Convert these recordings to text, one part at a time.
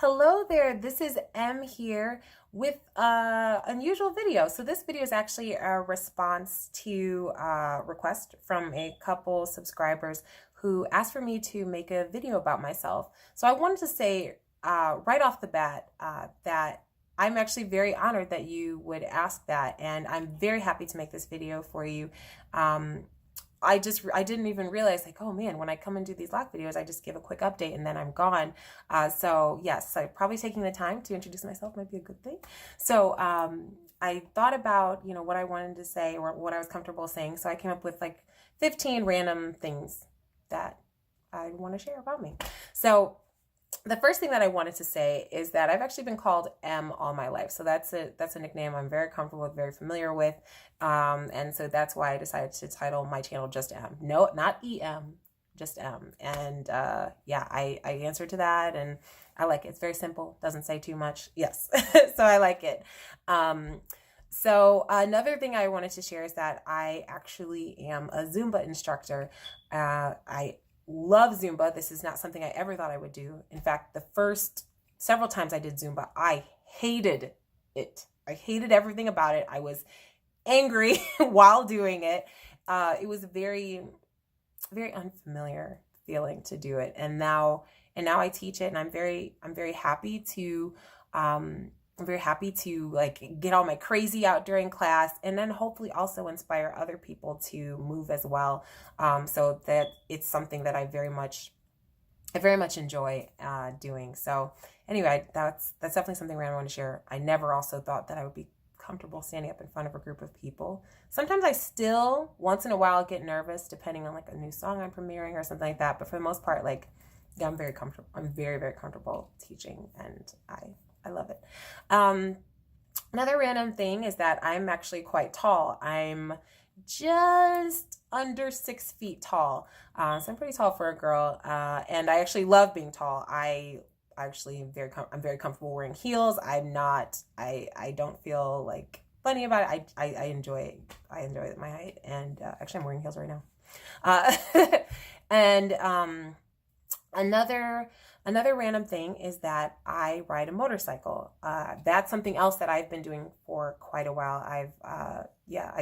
Hello there, this is M here with an unusual video. So this video is actually a response to a request from a couple subscribers who asked for me to make a video about myself. So I wanted to say right off the bat that I'm actually very honored that you would ask that, and I'm very happy to make this video for you. I didn't even realize, like, oh man, when I come and do these lock videos, I just give a quick update and then I'm gone. So yes, probably taking the time to introduce myself might be a good thing. So I thought about, what I wanted to say or what I was comfortable saying. So I came up with like 15 random things that I want to share about me. So the first thing that I wanted to say is that I've actually been called M all my life. So that's a nickname I'm very comfortable with, very familiar with. And so that's why I decided to title my channel just M. No, not EM, just M. And yeah, I answer to that and I like it. It's very simple, doesn't say too much. Yes, so I like it. So another thing I wanted to share is that I actually am a Zumba instructor. I love Zumba. This is not something I ever thought I would do. In fact, the first several times I did Zumba, I hated it. I hated everything about it. I was angry while doing it. It was a very, very unfamiliar feeling to do it. And now I teach it, and I'm very happy to like get all my crazy out during class, and then hopefully also inspire other people to move as well. So that it's something that I very much enjoy doing. So anyway, that's definitely something I want to share. I never also thought that I would be comfortable standing up in front of a group of people. Sometimes I still, once in a while, get nervous depending on like a new song I'm premiering or something like that. But for the most part, like, yeah, I'm very comfortable. I'm very, very comfortable teaching, and I love it. Another random thing is that I'm actually quite tall. I'm just under 6 feet tall. So I'm pretty tall for a girl. And I actually love being tall. I'm very comfortable wearing heels. I don't feel like funny about it. I enjoy my height, and actually I'm wearing heels right now. And Another random thing is that I ride a motorcycle. That's something else that I've been doing for quite a while. I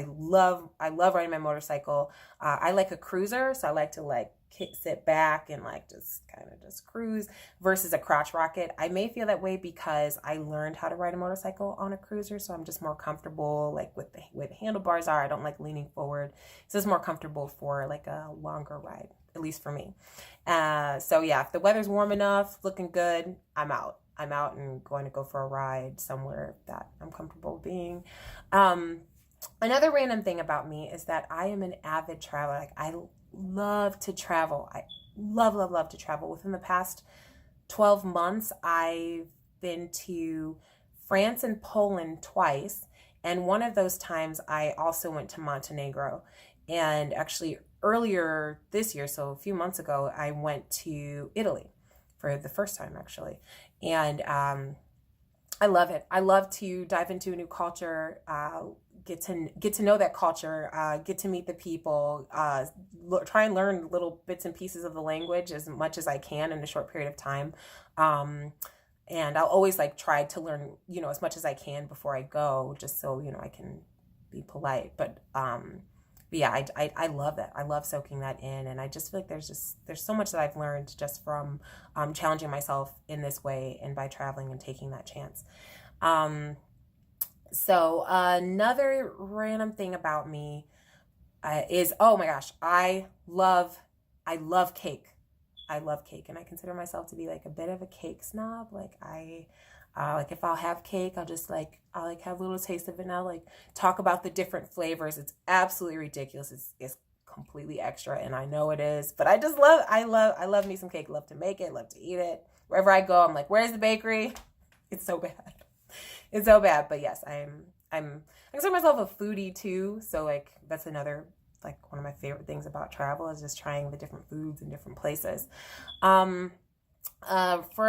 love riding my motorcycle. I like a cruiser, so I like to sit back and just kind of just cruise versus a crotch rocket. I may feel that way because I learned how to ride a motorcycle on a cruiser, so I'm just more comfortable with the way the handlebars are. I don't like leaning forward, so it's more comfortable for like a longer ride, at least for me. So yeah, if the weather's warm enough, looking good, I'm out and going to go for a ride somewhere that I'm comfortable being. Another random thing about me is that I am an avid traveler. Like, I love to travel. I love to travel. Within the past 12 months, I've been to France and Poland twice. And one of those times I also went to Montenegro. And actually earlier this year, so a few months ago, I went to Italy for the first time, actually. And I love it. I love to dive into a new culture, get to know that culture, get to meet the people, try and learn little bits and pieces of the language as much as I can in a short period of time. And I'll always try to learn, as much as I can before I go, just so, I can be polite. But yeah, I love that. I love soaking that in. And I just feel like there's so much that I've learned just from challenging myself in this way and by traveling and taking that chance. So another random thing about me is, oh my gosh, I love cake. I love cake, and I consider myself to be like a bit of a cake snob. If I'll have cake, I'll have a little taste of it, and I'll talk about the different flavors. It's absolutely ridiculous. It's completely extra, and I know it is, but I love me some cake. Love to make it, love to eat it. Wherever I go, I'm like, where's the bakery? It's so bad. It's so bad. But yes, I consider myself a foodie too. So that's another one of my favorite things about travel is just trying the different foods in different places. For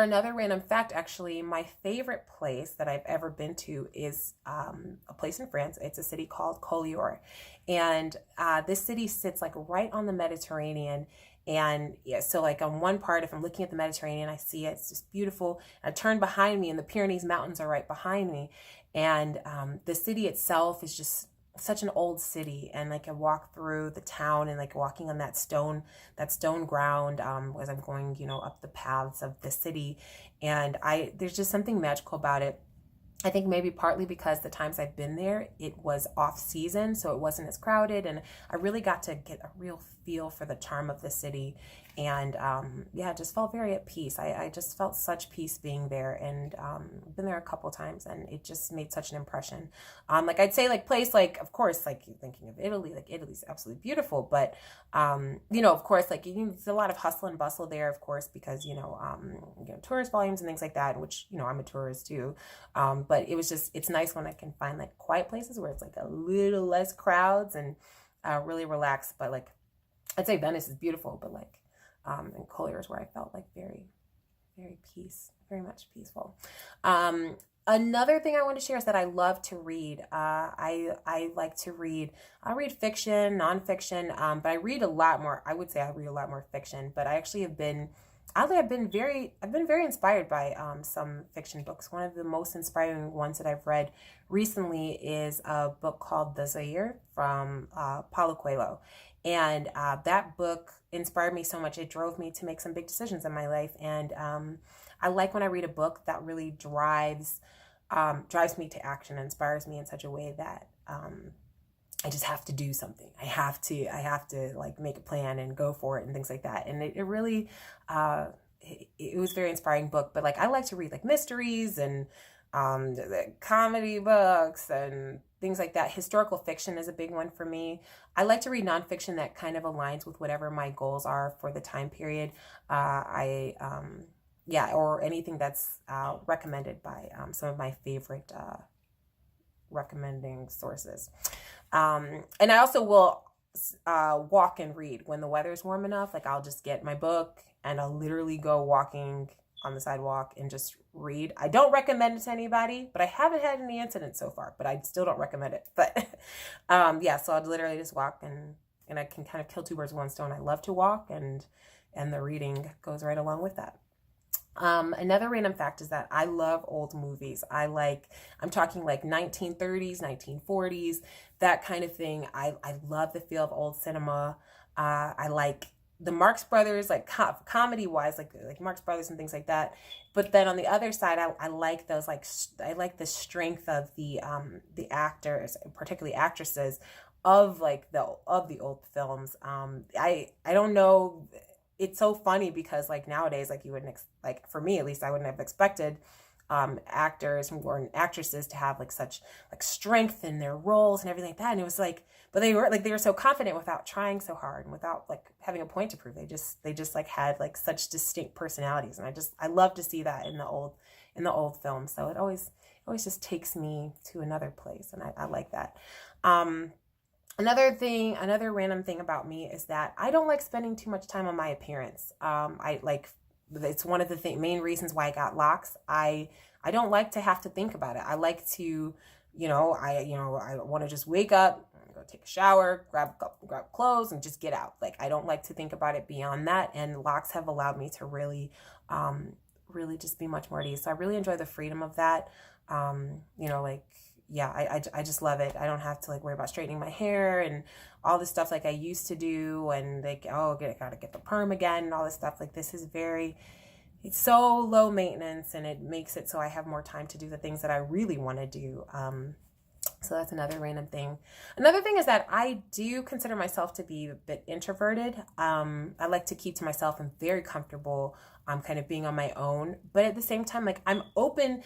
another random fact, actually, my favorite place that I've ever been to is a place in France. It's a city called Collioure. And this city sits right on the Mediterranean, And yeah, so like on one part, if I'm looking at the Mediterranean, I see it, it's just beautiful. I turn behind me and the Pyrenees Mountains are right behind me. And the city itself is just such an old city. And like I walk through the town and like walking on that stone ground as I'm going, up the paths of the city. And there's just something magical about it. I think maybe partly because the times I've been there, it was off season, so it wasn't as crowded, and I really got to get a real feel for the charm of the city, and yeah, just felt very at peace. I just felt such peace being there, and been there a couple times, and it just made such an impression. Like I'd say, like place, like of course, like thinking of Italy, like Italy's absolutely beautiful, but of course, like there's a lot of hustle and bustle there, of course, because tourist volumes and things like that, which I'm a tourist too. But it's nice when I can find like quiet places where it's like a little less crowds and really relaxed. But like, I'd say Venice is beautiful, but like, and Collier is where I felt like very, very very much peaceful. Another thing I want to share is that I love to read. I like to read. I read fiction, nonfiction, but I read a lot more. I would say I read a lot more fiction, but I actually have been. I've been very inspired by some fiction books. One of the most inspiring ones that I've read recently is a book called The Zaire from Paulo Coelho. And that book inspired me so much. It drove me to make some big decisions in my life. And I like when I read a book that really drives me to action, inspires me in such a way that I just have to do something. I have to like make a plan and go for it and things like that. And it really, it was a very inspiring book. But like, I like to read like mysteries and the comedy books and things like that. Historical fiction is a big one for me. I like to read nonfiction that kind of aligns with whatever my goals are for the time period. Or anything that's recommended by some of my favorite recommending sources. And I also will walk and read when the weather's warm enough. Like I'll just get my book and I'll literally go walking on the sidewalk and just read. I don't recommend it to anybody, but I haven't had any incidents so far, but I still don't recommend it. But so I'll literally just walk and I can kind of kill two birds with one stone. I love to walk and the reading goes right along with that. Another random fact is that I love old movies. I'm talking like 1930s, 1940s, that kind of thing. I love the feel of old cinema. I like the Marx Brothers, like comedy wise, like Marx Brothers and things like that. But then on the other side, I like those, I like the strength of the actors, particularly actresses of the old films. I don't know. It's so funny because like nowadays, like you wouldn't like for me at least, I wouldn't have expected actors or actresses to have like such like strength in their roles and everything like that. And it was like, but they were so confident without trying so hard and without like having a point to prove. They just like had like such distinct personalities, and I love to see that in the old films. So it always just takes me to another place, and I like that. Another random thing about me is that I don't like spending too much time on my appearance. It's one of the main reasons why I got locks. I don't like to have to think about it. I like to, I want to just wake up, go take a shower, grab clothes, and just get out. Like I don't like to think about it beyond that. And locks have allowed me to really just be much more at ease. So I really enjoy the freedom of that. I just love it. I don't have to like worry about straightening my hair and all this stuff like I used to do, and like, gotta get the perm again and all this stuff. Like this is it's so low maintenance, and it makes it so I have more time to do the things that I really want to do. So that's another random thing. Another thing is that I do consider myself to be a bit introverted. I like to keep to myself. I'm very comfortable kind of being on my own. But at the same time, like I'm 100%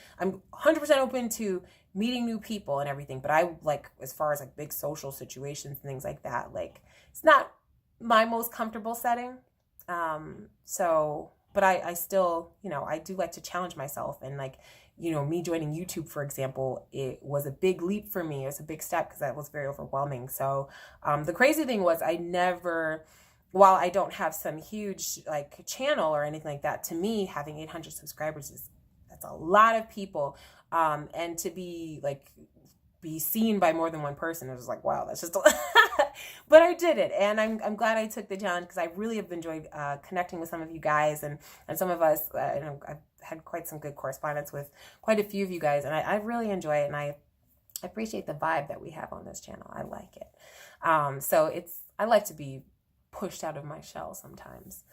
open to meeting new people and everything. But I like, as far as like big social situations and things like that, like it's not my most comfortable setting. But I still, I do like to challenge myself, and like, me joining YouTube, for example, it was a big leap for me. It was a big step because that was very overwhelming. So the crazy thing was while I don't have some huge like channel or anything like that, to me, having 800 subscribers that's a lot of people. And to be be seen by more than one person. It was like, wow, that's just a but I did it, and I'm glad I took the challenge, because I really have enjoyed connecting with some of you guys, and some of us, I've had quite some good correspondence with quite a few of you guys, and I really enjoy it, and I appreciate the vibe that we have on this channel. I like it. So I like to be pushed out of my shell sometimes.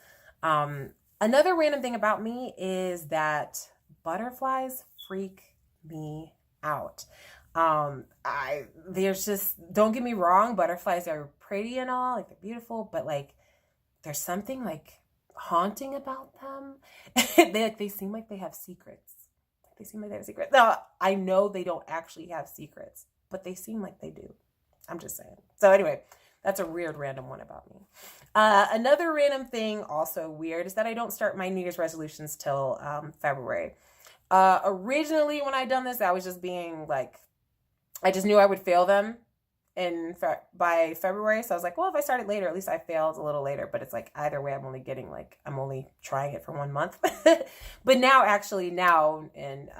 Another random thing about me is that butterflies freak me out. There's just, don't get me wrong, butterflies are pretty and all, like they're beautiful, but like there's something like haunting about them. They seem like they have secrets. They seem like they have secrets. Now, I know they don't actually have secrets, but they seem like they do. I'm just saying. So anyway, that's a weird random one about me. Another random thing, also weird, is that I don't start my New Year's resolutions till February. Originally, when I done this, I was just being like, I just knew I would fail them by February. So I was like, well, if I started later, at least I failed a little later. But it's like, either way, I'm only trying it for 1 month. But now, and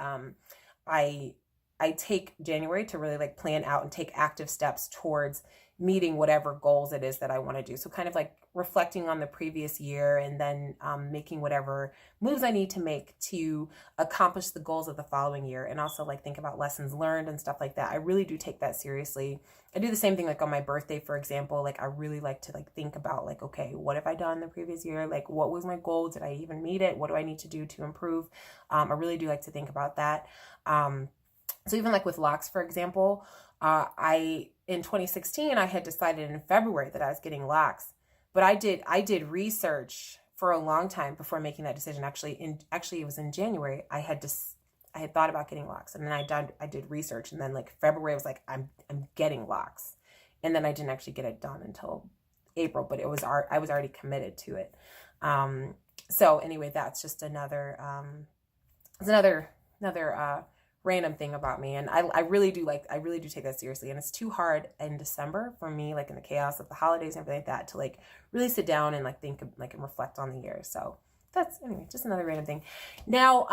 I take January to really like plan out and take active steps towards meeting whatever goals it is that I want to do. So kind of like reflecting on the previous year, and then making whatever moves I need to make to accomplish the goals of the following year, and also like think about lessons learned and stuff like that. I really do take that seriously. I do the same thing like on my birthday, for example. Like I really like to like think about like, okay, what have I done the previous year? Like what was my goal? Did I even meet it? What do I need to do to improve? I really do like to think about that. So even like with locks, for example, in 2016, I had decided in February that I was getting locks, but I did research for a long time before making that decision. Actually, it was in January. I had thought about getting locks, and then I did research, and then like February I was like, I'm getting locks, and then I didn't actually get it done until April, but I was already committed to it. So anyway, that's just another random thing about me, and I really do take that seriously, and it's too hard in December for me, like in the chaos of the holidays and everything like that, to like really sit down and like think like and reflect on the year. So that's, anyway, just another random thing. Now,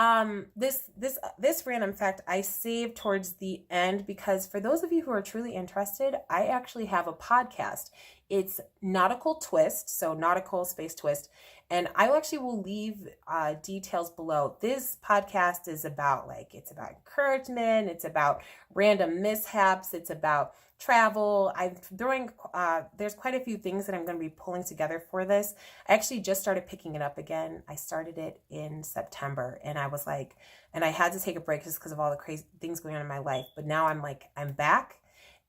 this random fact I saved towards the end, because for those of you who are truly interested, I actually have a podcast. It's Nautical Twist, so nautical space twist. And I actually will leave details below. This podcast is about it's about encouragement. It's about random mishaps. It's about travel. There's quite a few things that I'm going to be pulling together for this. I actually just started picking it up again. I started it in September, and I was like, and I had to take a break just because of all the crazy things going on in my life. But now I'm back.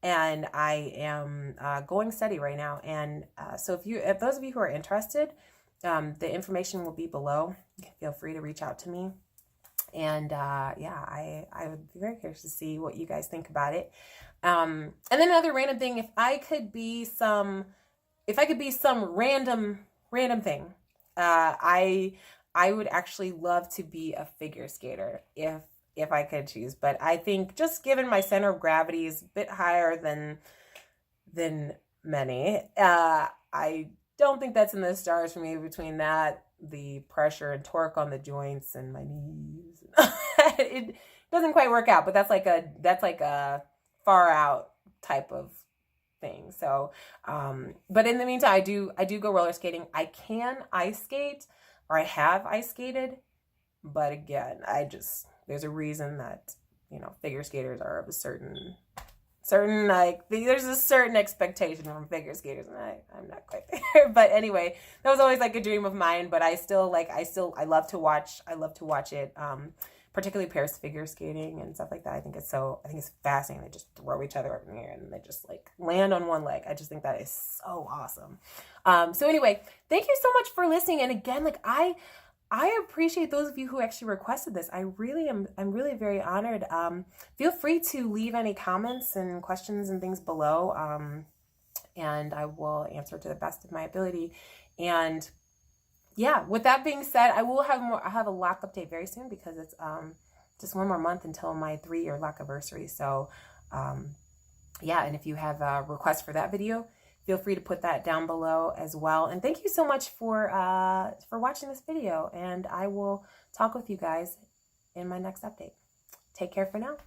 And I am going steady right now. And so if those of you who are interested, the information will be below. Feel free to reach out to me. And I would be very curious to see what you guys think about it. And then another random thing, if I could be some random thing, I would actually love to be a figure skater if I could choose. But I think just given my center of gravity is a bit higher than many, I don't think that's in the stars for me, between that, the pressure and torque on the joints and my knees. It doesn't quite work out, but that's like a far out type of thing. So, but in the meantime, I do go roller skating. I can ice skate, or I have ice skated, but again, there's a reason that, figure skaters are of a certain there's a certain expectation from figure skaters, and I'm not quite there. But anyway, that was always like a dream of mine, but I love to watch it, particularly pairs figure skating and stuff like that. I think it's fascinating. They just throw each other up in the air and they just like land on one leg. I just think that is so awesome. So anyway, thank you so much for listening. And again, like I appreciate those of you who actually requested this. I'm really very honored. Feel free to leave any comments and questions and things below. And I will answer to the best of my ability. And yeah, with that being said, I'll have a lock update very soon, because it's just 1 more month until my 3-year lock anniversary. So yeah, and if you have a request for that video, feel free to put that down below as well. And thank you so much for watching this video, and I will talk with you guys in my next update. Take care for now.